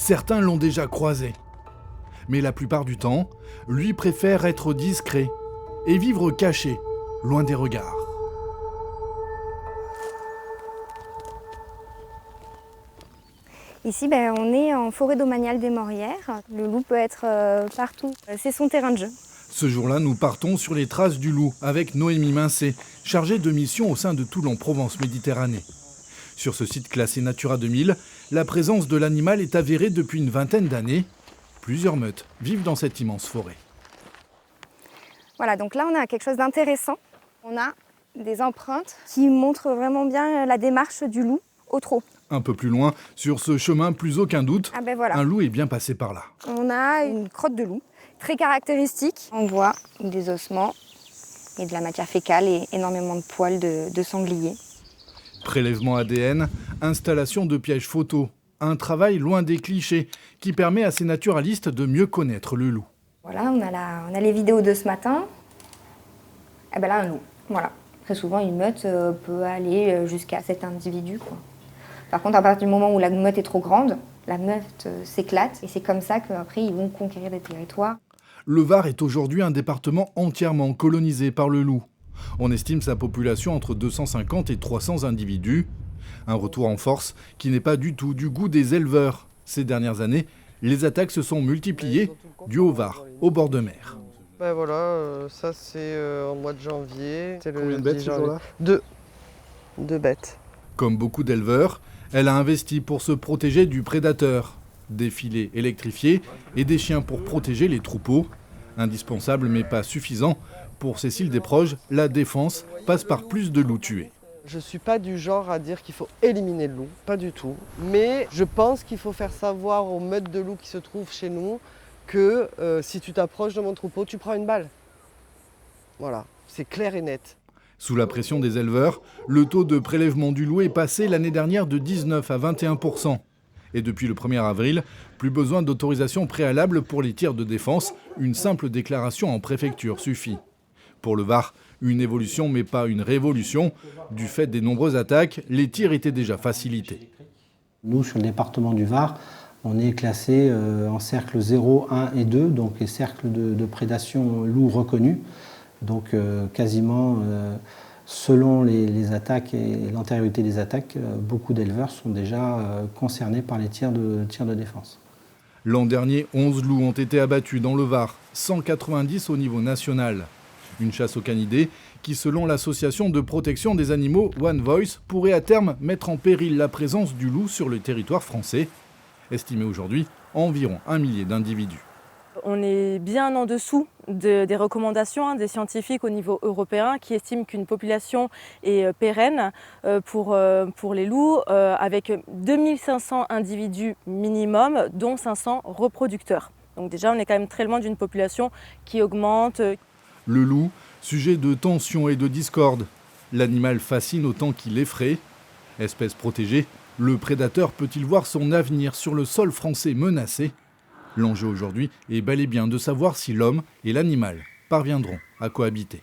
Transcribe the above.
Certains l'ont déjà croisé. Mais la plupart du temps, lui préfère être discret et vivre caché, loin des regards. Ici, on est en forêt domaniale des Maurières. Le loup peut être partout. C'est son terrain de jeu. Ce jour-là, nous partons sur les traces du loup avec Noémie Mincé, chargée de mission au sein de Toulon Provence Méditerranée. Sur ce site classé Natura 2000, la présence de l'animal est avérée depuis une vingtaine d'années. Plusieurs meutes vivent dans cette immense forêt. Voilà, donc là on a quelque chose d'intéressant. On a des empreintes qui montrent vraiment bien la démarche du loup au trot. Un peu plus loin, sur ce chemin, plus aucun doute, voilà. Un loup est bien passé par là. On a une crotte de loup, très caractéristique. On voit des ossements et de la matière fécale et énormément de poils de sanglier. Prélèvement ADN, installation de pièges photo, un travail loin des clichés qui permet à ces naturalistes de mieux connaître le loup. Voilà, on a les vidéos de ce matin. Là, un loup. Voilà. Très souvent, une meute peut aller jusqu'à 7 individus, quoi. Par contre, à partir du moment où la meute est trop grande, la meute s'éclate et c'est comme ça qu'après, ils vont conquérir des territoires. Le Var est aujourd'hui un département entièrement colonisé par le loup. On estime sa population entre 250 et 300 individus. Un retour en force qui n'est pas du tout du goût des éleveurs. Ces dernières années, les attaques se sont multipliées du Haut-Var au bord de mer. Ça c'est en mois de janvier. Combien de bêtes ce jour-là ? Deux bêtes. Comme beaucoup d'éleveurs, elle a investi pour se protéger du prédateur. Des filets électrifiés et des chiens pour protéger les troupeaux. Indispensable mais pas suffisant. Pour Cécile Desproges, la défense passe par plus de loups tués. Je ne suis pas du genre à dire qu'il faut éliminer le loup, pas du tout. Mais je pense qu'il faut faire savoir aux meutes de loups qui se trouvent chez nous que si tu t'approches de mon troupeau, tu prends une balle. Voilà, c'est clair et net. Sous la pression des éleveurs, le taux de prélèvement du loup est passé l'année dernière de 19 à 21%. Et depuis le 1er avril, plus besoin d'autorisation préalable pour les tirs de défense, une simple déclaration en préfecture suffit. Pour le Var, une évolution mais pas une révolution. Du fait des nombreuses attaques, les tirs étaient déjà facilités. Nous, sur le département du Var, on est classé en cercle 0, 1 et 2, donc les cercles de prédation loup reconnus. Donc quasiment, selon les attaques et l'antériorité des attaques, beaucoup d'éleveurs sont déjà concernés par les tirs de défense. L'an dernier, 11 loups ont été abattus dans le Var, 190 au niveau national. Une chasse aux canidés qui, selon l'association de protection des animaux One Voice, pourrait à terme mettre en péril la présence du loup sur le territoire français, estimé aujourd'hui à environ 1 millier d'individus. On est bien en dessous des recommandations des scientifiques au niveau européen qui estiment qu'une population est pérenne pour les loups avec 2500 individus minimum, dont 500 reproducteurs. Donc déjà, on est quand même très loin d'une population qui augmente. Le loup, sujet de tension et de discorde. L'animal fascine autant qu'il effraie. Espèce protégée, le prédateur peut-il voir son avenir sur le sol français menacé ? L'enjeu aujourd'hui est bel et bien de savoir si l'homme et l'animal parviendront à cohabiter.